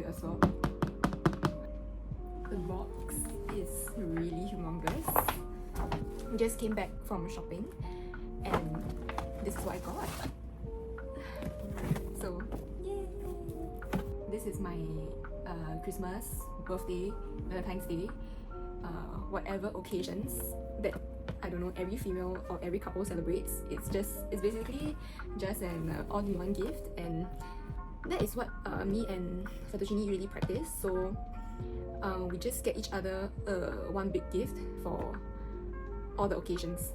as well. The box is really humongous. Just came back from shopping and this is what I got. So yay! This is my Christmas, birthday, Valentine's Day, whatever occasions that I don't know every female or every couple celebrates. It's basically just an all-in-one gift, and that is what me and Fettuccine really practice. So we just get each other one big gift for all the occasions.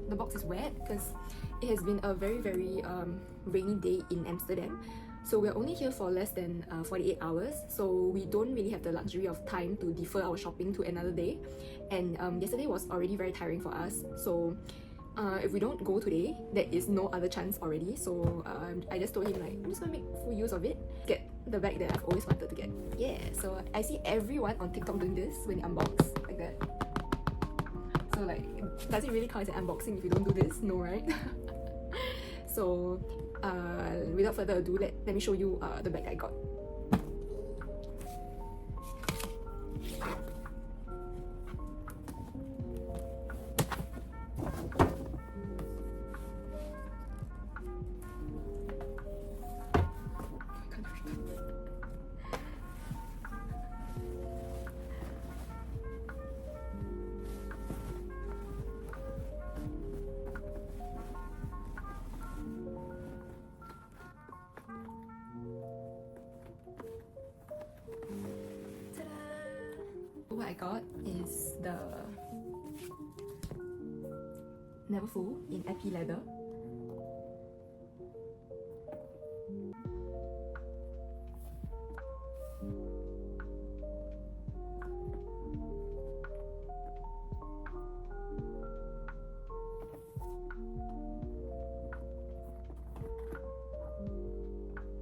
The box is wet because it has been a very rainy day in Amsterdam. So we're only here for less than 48 hours, so we don't really have the luxury of time to defer our shopping to another day. And yesterday was already very tiring for us, so if we don't go today, there is no other chance already. So I just told him, like, I'm just gonna make full use of it, get the bag that I've always wanted to get. Yeah, so I see everyone on TikTok doing this when they unbox like that. So like, does it really count as an unboxing if you don't do this? No, right? So without further ado, let me show you the bag I got. What I got is the Neverfull in Epi Leather.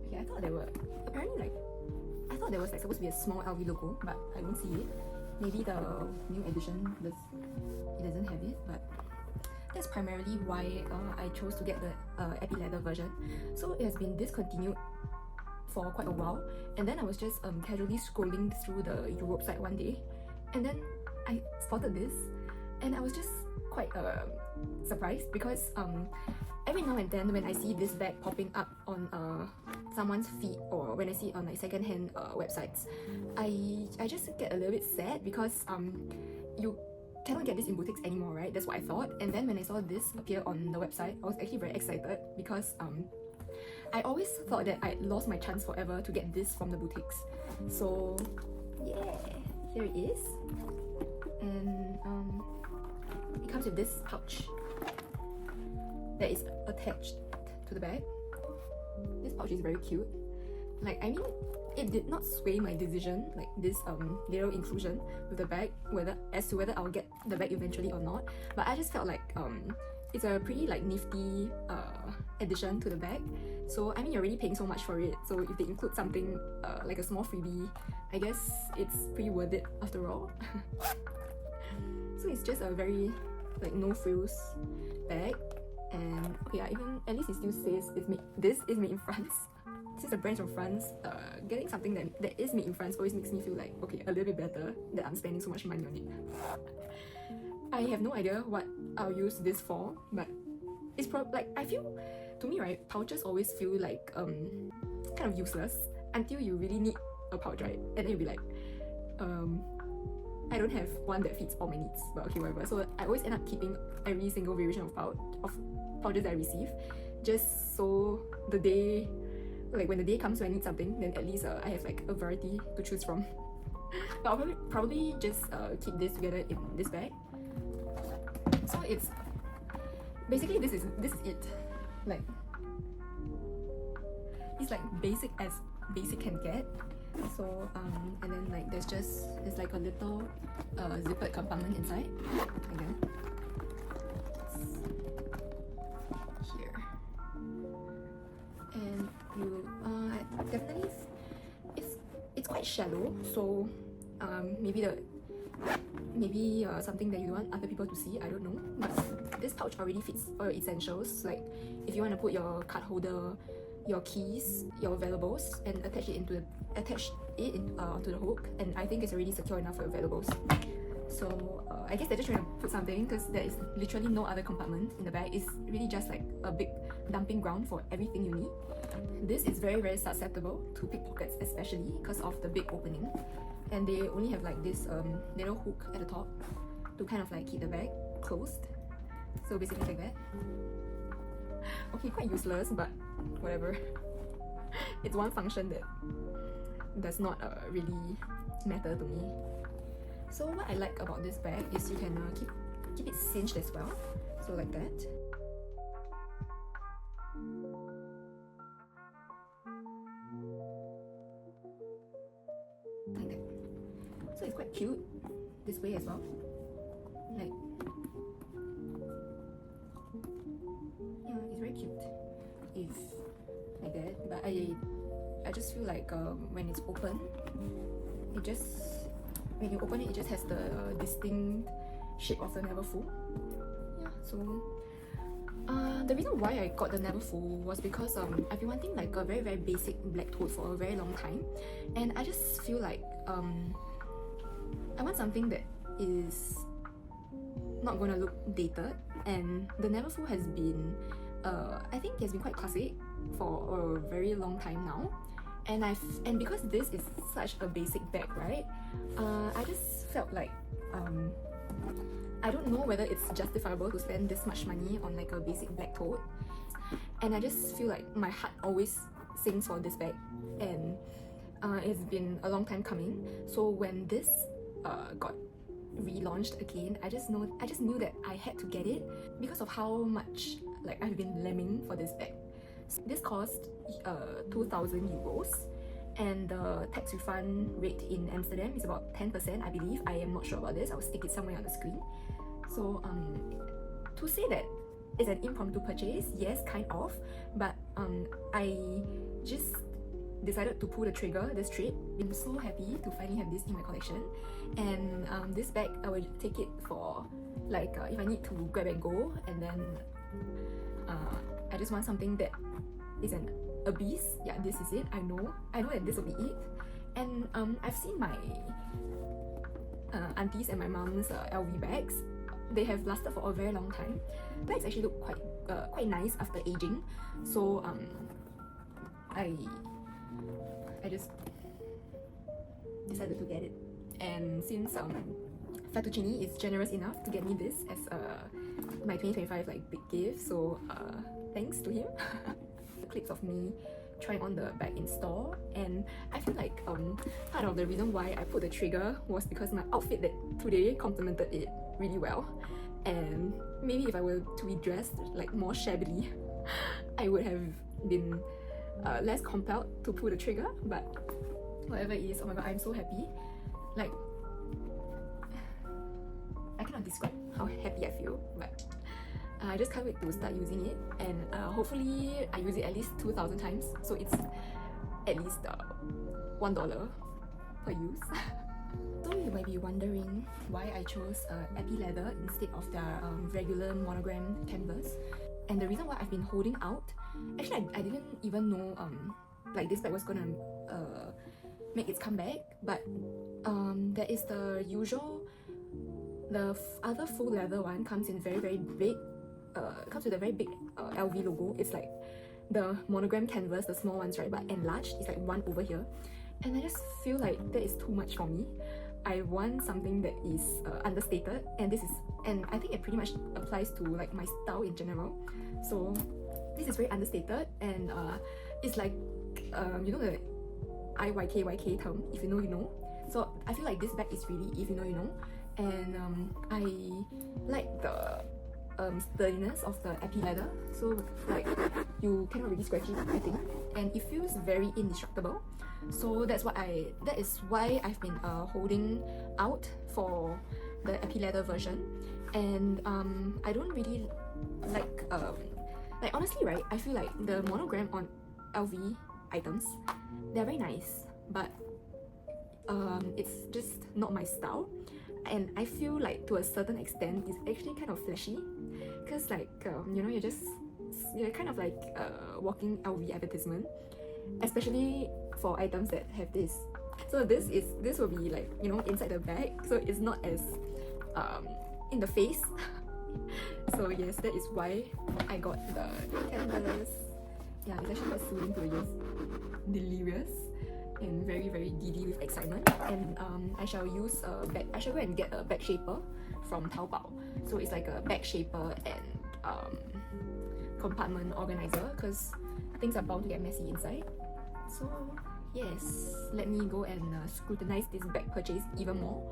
Okay, I thought there were there was like supposed to be a small LV logo, but I don't see it. Maybe the new edition it doesn't have it, but that's primarily why I chose to get the Epi Leather version. So it has been discontinued for quite a while, and then I was just casually scrolling through the Europe site one day, and then I spotted this, and I was just quite surprised because every now and then when I see this bag popping up on someone's feed, or when I see it on like second-hand websites, I just get a little bit sad because you cannot get this in boutiques anymore, right? That's what I thought. And then when I saw this appear on the website, I was actually very excited because I always thought that I lost my chance forever to get this from the boutiques. So yeah, here it is. And it comes with this pouch that is attached to the bag. This pouch is very cute. Like, I mean, it did not sway my decision, like this little inclusion with the bag, as to whether I'll get the bag eventually or not. But I just felt like it's a pretty like nifty addition to the bag. So I mean, you're already paying so much for it, so if they include something like a small freebie, I guess it's pretty worth it after all. So it's just a very like no frills bag. And okay, yeah, even at least it still says this is made in France. This is a brand from France. Getting something that is made in France always makes me feel like, okay, a little bit better that I'm spending so much money on it. I have no idea what I'll use this for, but it's probably like, I feel, to me, right, pouches always feel like kind of useless until you really need a pouch, right? And then you'll be like, I don't have one that fits all my needs, but okay, whatever. So I always end up keeping every single variation of pouches that I receive, just so the day, like when the day comes when I need something, then at least I have like a variety to choose from. But I'll probably just keep this together in this bag. So it's basically this is it. Like, it's like basic as basic can get. So and then like there's like a little zippered compartment inside. Again, here, and you definitely it's quite shallow. So maybe something that you don't want other people to see, I don't know. But this pouch already fits all your essentials. Like if you want to put your card holder, your keys, your valuables, and attach it to the hook, and I think it's already secure enough for your valuables. So I guess they're just trying to put something, because there is literally no other compartment in the bag. It's really just like a big dumping ground for everything you need. This is very, very susceptible to pickpockets, especially because of the big opening, and they only have like this little hook at the top to kind of like keep the bag closed. So basically like that. Okay, quite useless, but whatever. It's one function that does not really matter to me. So what I like about this bag is you can keep it cinched as well. So like that. Like that. So it's quite cute this way as well. Like, yeah, it's very cute if like that. But I just feel like when it's open, when you open it, it just has the distinct shape of the Neverfull. Yeah, so the reason why I got the Neverfull was because I've been wanting like a very, very basic black tote for a very long time, and I just feel like I want something that is not gonna look dated, and the Neverfull has been I think it has been quite classic for a very long time now, and because this is such a basic bag, right, I just felt like I don't know whether it's justifiable to spend this much money on like a basic black tote, and I just feel like my heart always sings for this bag, and it's been a long time coming. So when this got relaunched again, I just knew that I had to get it because of how much like I've been lambing for this bag. So this cost 2,000 euros, and the tax refund rate in Amsterdam is about 10%, I believe. I am not sure about this. I'll stick it somewhere on the screen. So to say that it's an impromptu purchase, yes, kind of, but I just decided to pull the trigger this trip. I'm so happy to finally have this in my collection, and this bag I will take it for like if I need to grab and go, and then I just want something that is a beast. Yeah, this is it. I know that this will be it. And I've seen my aunties and my mom's LV bags. They have lasted for a very long time. Bags actually look quite nice after aging. So I just decided to get it. And since Fettuccine is generous enough to get me this as my 2025 like big gift, so thanks to him. Clips of me trying on the bag in store, and I feel like part of the reason why I put the trigger was because my outfit that today complemented it really well, and maybe if I were to be dressed like more shabbily, I would have been less compelled to pull the trigger. But whatever it is, oh my god, I'm so happy. Like, I cannot describe how happy I feel, but I just can't wait to start using it, and hopefully I use it at least 2,000 times, so it's at least $1 per use. So you might be wondering why I chose Epi Leather instead of their regular monogram canvas, and the reason why I've been holding out, actually I didn't even know like this bag was gonna make its comeback, but there is the usual, the other full leather one comes in very, very big. Comes with a very big LV logo. It's like the monogram canvas, the small ones, right, but enlarged. It's like one over here, and I just feel like that is too much for me. I want something that is understated, and I think it pretty much applies to like my style in general. So this is very understated, and it's like you know the IYKYK term, if you know you know. So I feel like this bag is really if you know you know, and I like the sturdiness of the Epi leather, so like you cannot really scratch it, I think, and it feels very indestructible. So that is why I've been holding out for the Epi leather version. And I don't really like honestly, right, I feel like the monogram on LV items, they're very nice, but it's just not my style. And I feel like to a certain extent it's actually kind of flashy, because like you know, you're just you're kind of like a walking LV advertisement, especially for items that have this. So this will be like, you know, inside the bag, so it's not as in the face. So yes, that is why I got the canvas. Yeah, it's actually quite soothing to use. Delirious and very very giddy with excitement. And I shall use a bag. I shall go and get a bag shaper from Taobao. So it's like a bag shaper and compartment organizer, because things are bound to get messy inside. So yes, let me go and scrutinize this bag purchase even more.